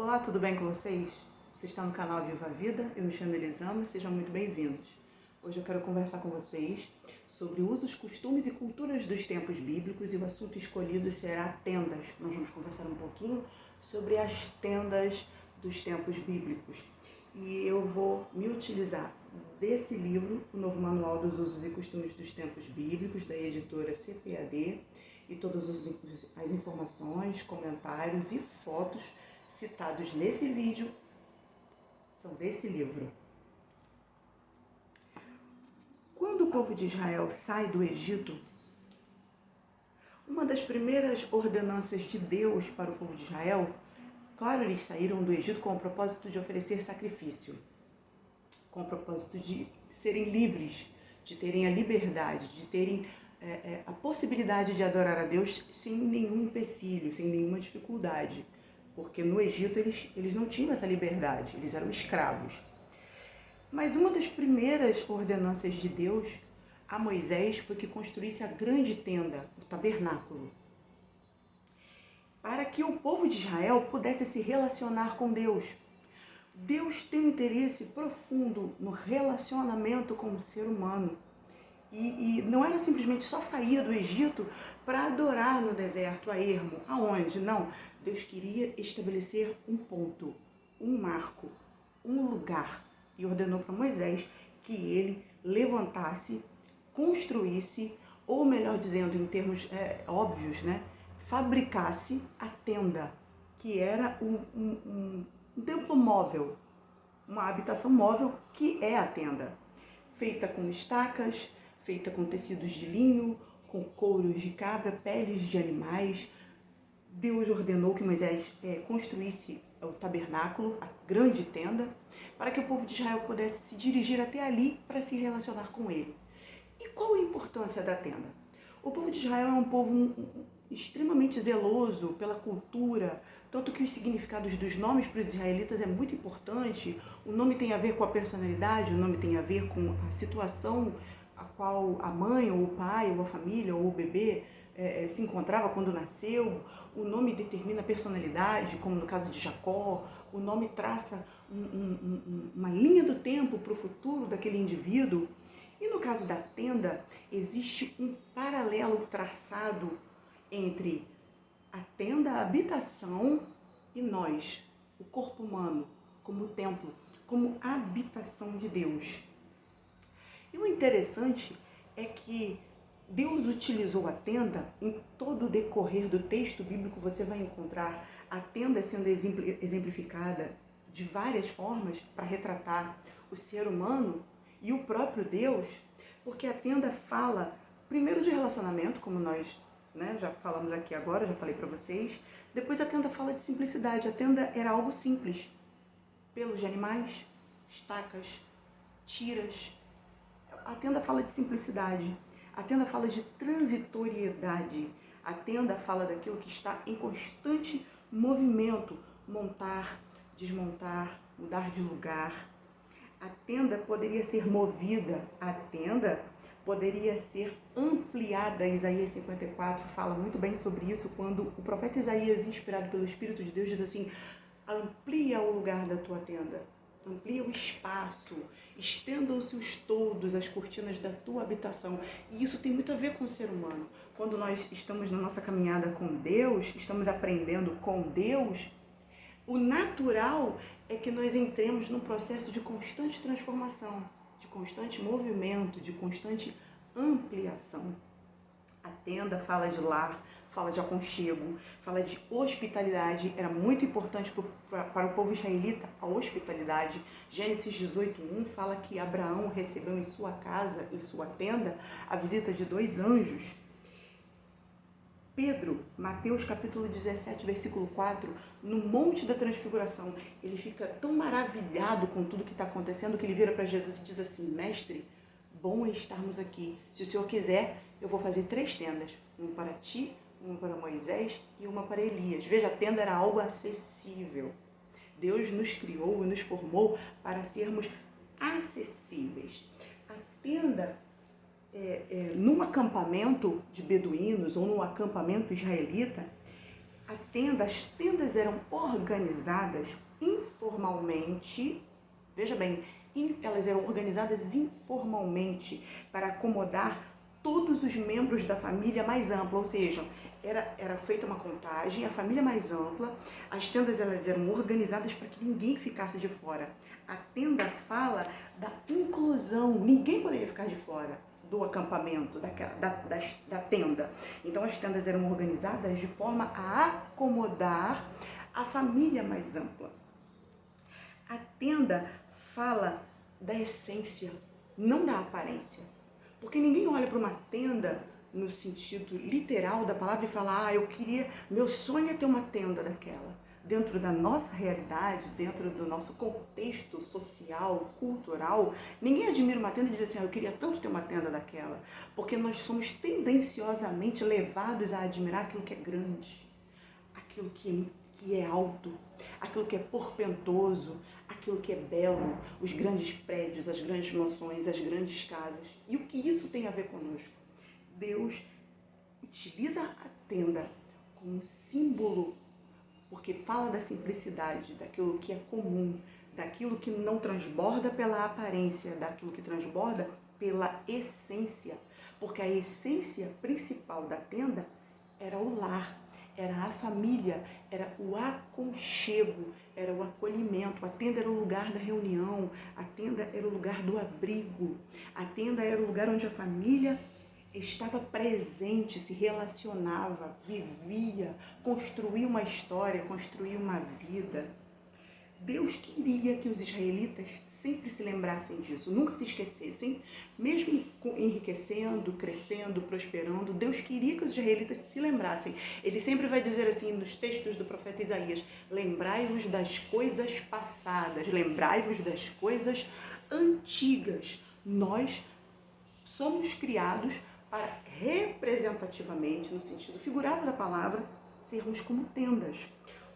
Olá, tudo bem com vocês? Você está no canal Viva a Vida, eu me chamo Elisama, sejam muito bem-vindos. Hoje eu quero conversar com vocês sobre usos, costumes e culturas dos tempos bíblicos e o assunto escolhido será tendas. Nós vamos conversar um pouquinho sobre as tendas dos tempos bíblicos. E eu vou me utilizar desse livro, o Novo Manual dos Usos e Costumes dos Tempos Bíblicos, da editora CPAD, e todas as informações, comentários e fotos citados nesse vídeo são desse livro. Quando o povo de Israel sai do Egito, uma das primeiras ordenanças de Deus para o povo de Israel, claro, eles saíram do Egito com o propósito de oferecer sacrifício, com o propósito de serem livres, de terem a liberdade, de terem a possibilidade de adorar a Deus sem nenhum empecilho, sem nenhuma dificuldade. Porque no Egito eles não tinham essa liberdade, eles eram escravos. Mas uma das primeiras ordenanças de Deus a Moisés foi que construísse a grande tenda, o tabernáculo, para que o povo de Israel pudesse se relacionar com Deus. Deus tem um interesse profundo no relacionamento com o ser humano. E não era simplesmente só sair do Egito para adorar no deserto, a ermo. Aonde? Não. Deus queria estabelecer um ponto, um marco, um lugar. E ordenou para Moisés que ele levantasse, construísse, ou melhor dizendo, em termos óbvios, fabricasse a tenda, que era um templo móvel, uma habitação móvel que é a tenda, feita com estacas, feita com tecidos de linho, com couros de cabra, peles de animais. Deus ordenou que Moisés construísse o tabernáculo, a grande tenda, para que o povo de Israel pudesse se dirigir até ali para se relacionar com ele. E qual a importância da tenda? O povo de Israel é um povo extremamente zeloso pela cultura, tanto que os significados dos nomes para os israelitas é muito importante. O nome tem a ver com a personalidade, o nome tem a ver com a situação a qual a mãe, ou o pai, ou a família, ou o bebê se encontrava quando nasceu. O nome determina a personalidade, como no caso de Jacó. O nome traça uma linha do tempo para o futuro daquele indivíduo. E no caso da tenda, existe um paralelo traçado entre a tenda, a habitação, e nós, o corpo humano, como templo, como habitação de Deus. E o interessante é que Deus utilizou a tenda. Em todo o decorrer do texto bíblico você vai encontrar a tenda sendo exemplificada de várias formas para retratar o ser humano e o próprio Deus, porque a tenda fala primeiro de relacionamento, como nós já falamos aqui agora, já falei para vocês. Depois a tenda fala de simplicidade. A tenda era algo simples, pelos de animais, estacas, tiras. A tenda fala de simplicidade. A tenda fala de transitoriedade. A tenda fala daquilo que está em constante movimento. Montar, desmontar, mudar de lugar. A tenda poderia ser movida. A tenda poderia ser ampliada. Isaías 54 fala muito bem sobre isso, quando o profeta Isaías, inspirado pelo Espírito de Deus, diz assim: amplia o lugar da tua tenda. Amplia o espaço, estendam-se os toldos, as cortinas da tua habitação. E isso tem muito a ver com o ser humano. Quando nós estamos na nossa caminhada com Deus, estamos aprendendo com Deus, o natural é que nós entremos num processo de constante transformação, de constante movimento, de constante ampliação. A tenda fala de lar, fala de aconchego, fala de hospitalidade. Era muito importante para o povo israelita a hospitalidade. Gênesis 18:1 fala que Abraão recebeu em sua casa, em sua tenda, a visita de 2 anjos. Pedro, Mateus capítulo 17, versículo 4, no Monte da Transfiguração, ele fica tão maravilhado com tudo que está acontecendo que ele vira para Jesus e diz assim: mestre, bom é estarmos aqui. Se o Senhor quiser, eu vou fazer 3 tendas, uma para ti, uma para Moisés e uma para Elias. Veja, a tenda era algo acessível. Deus nos criou e nos formou para sermos acessíveis. A tenda, num acampamento de beduínos ou num acampamento israelita, As tendas eram organizadas informalmente, veja bem, elas eram organizadas informalmente para acomodar todos os membros da família mais ampla, ou seja, era feita uma contagem, a família mais ampla, as tendas elas eram organizadas para que ninguém ficasse de fora. A tenda fala da inclusão, ninguém poderia ficar de fora do acampamento, da tenda. Então as tendas eram organizadas de forma a acomodar a família mais ampla. A tenda fala da essência, não da aparência. Porque ninguém olha para uma tenda no sentido literal da palavra e fala, meu sonho é ter uma tenda daquela. Dentro da nossa realidade, dentro do nosso contexto social, cultural, ninguém admira uma tenda e diz assim, eu queria tanto ter uma tenda daquela. Porque nós somos tendenciosamente levados a admirar aquilo que é grande, aquilo que é alto, aquilo que é portentoso, aquilo que é belo, os grandes prédios, as grandes mansões, as grandes casas. E o que isso tem a ver conosco? Deus utiliza a tenda como símbolo, porque fala da simplicidade, daquilo que é comum, daquilo que não transborda pela aparência, daquilo que transborda pela essência. Porque a essência principal da tenda era o lar, era a família, era o aconchego, era o acolhimento. A tenda era o lugar da reunião, a tenda era o lugar do abrigo, a tenda era o lugar onde a família estava presente, se relacionava, vivia, construía uma história, construía uma vida. Deus queria que os israelitas sempre se lembrassem disso, nunca se esquecessem, mesmo enriquecendo, crescendo, prosperando, Deus queria que os israelitas se lembrassem. Ele sempre vai dizer assim nos textos do profeta Isaías, lembrai-vos das coisas passadas, lembrai-vos das coisas antigas. Nós somos criados para representativamente, no sentido figurado da palavra, sermos como tendas.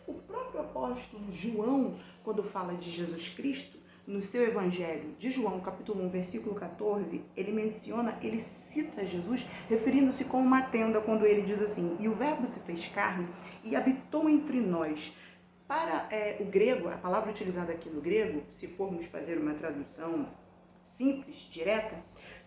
O próprio apóstolo João, quando fala de Jesus Cristo, no seu evangelho de João, capítulo 1, versículo 14, ele cita Jesus referindo-se como uma tenda, quando ele diz assim, e o verbo se fez carne e habitou entre nós. Para o grego, a palavra utilizada aqui no grego, se formos fazer uma tradução simples, direta,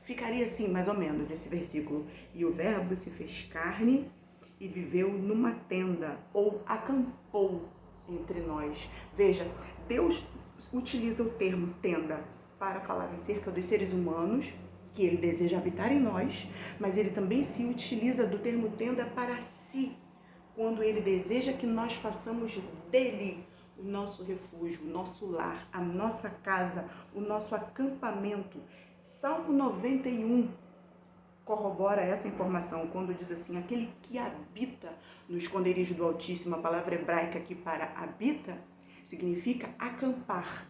ficaria assim, mais ou menos, esse versículo. E o verbo se fez carne e viveu numa tenda, ou acampou entre nós. Veja, Deus utiliza o termo tenda para falar acerca dos seres humanos, que ele deseja habitar em nós, mas ele também se utiliza do termo tenda para si, quando ele deseja que nós façamos dele o nosso refúgio, o nosso lar, a nossa casa, o nosso acampamento. Salmo 91 corrobora essa informação quando diz assim, aquele que habita no esconderijo do Altíssimo, a palavra hebraica aqui para habita, significa acampar,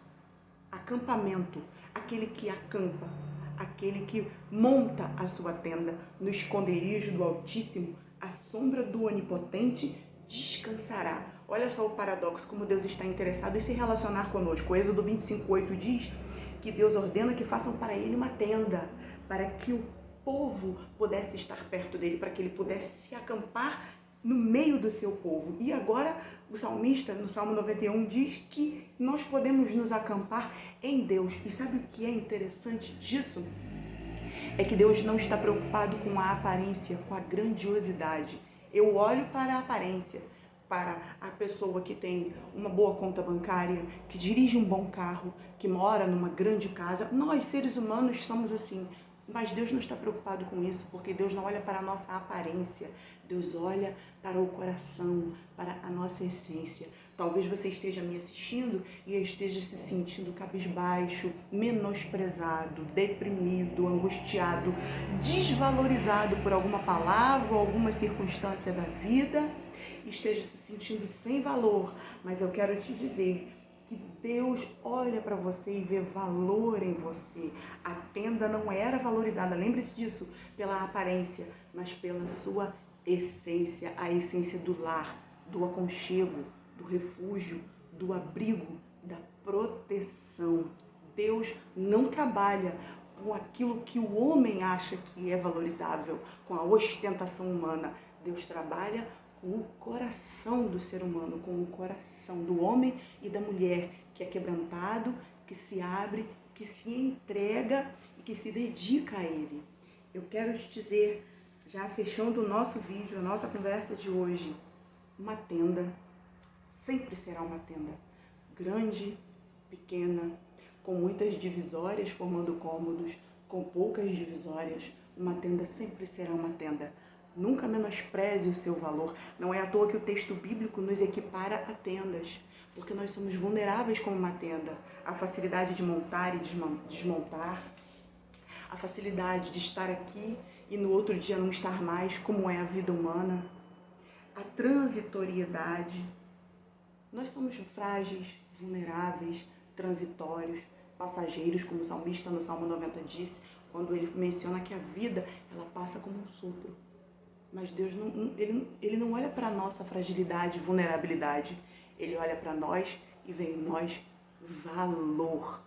acampamento, aquele que acampa, aquele que monta a sua tenda no esconderijo do Altíssimo, a sombra do Onipotente descansará. Olha só o paradoxo, como Deus está interessado em se relacionar conosco. O Êxodo 25:8 diz que Deus ordena que façam para ele uma tenda, para que o povo pudesse estar perto dele, para que ele pudesse se acampar no meio do seu povo. E agora o salmista, no Salmo 91, diz que nós podemos nos acampar em Deus. E sabe o que é interessante disso? É que Deus não está preocupado com a aparência, com a grandiosidade. Eu olho para a aparência, para a pessoa que tem uma boa conta bancária, que dirige um bom carro, que mora numa grande casa. Nós, seres humanos, somos assim. Mas Deus não está preocupado com isso, porque Deus não olha para a nossa aparência. Deus olha para o coração, para a nossa essência. Talvez você esteja me assistindo e esteja se sentindo cabisbaixo, menosprezado, deprimido, angustiado, desvalorizado por alguma palavra ou alguma circunstância da vida, esteja se sentindo sem valor. Mas eu quero te dizer que Deus olha para você e vê valor em você. A tenda não era valorizada, lembre-se disso, pela aparência, mas pela sua essência, a essência do lar, do aconchego, do refúgio, do abrigo, da proteção. Deus não trabalha com aquilo que o homem acha que é valorizável, com a ostentação humana. Deus trabalha com o coração do ser humano, com o coração do homem e da mulher, que é quebrantado, que se abre, que se entrega e que se dedica a Ele. Eu quero te dizer, já fechando o nosso vídeo, a nossa conversa de hoje, uma tenda sempre será uma tenda, grande, pequena, com muitas divisórias formando cômodos, com poucas divisórias, uma tenda sempre será uma tenda. Nunca menospreze o seu valor. Não é à toa que o texto bíblico nos equipara a tendas, porque nós somos vulneráveis como uma tenda. A facilidade de montar e desmontar, a facilidade de estar aqui e no outro dia não estar mais, como é a vida humana, a transitoriedade. Nós somos frágeis, vulneráveis, transitórios, passageiros, como o salmista no Salmo 90 disse, quando ele menciona que a vida ela passa como um sopro. Mas Deus ele não olha para a nossa fragilidade, vulnerabilidade. Ele olha para nós e vê em nós valor.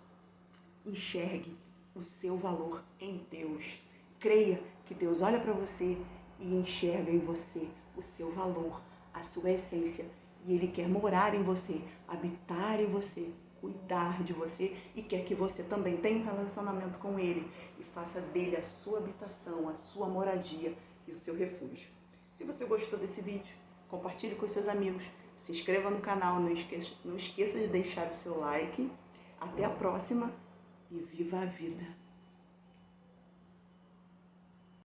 Enxergue o seu valor em Deus. Creia que Deus olha para você e enxerga em você o seu valor, a sua essência. E Ele quer morar em você, habitar em você, cuidar de você e quer que você também tenha um relacionamento com Ele e faça dele a sua habitação, a sua moradia e o seu refúgio. Se você gostou desse vídeo, compartilhe com seus amigos, se inscreva no canal, não esqueça de deixar o seu like. Até a próxima e viva a vida!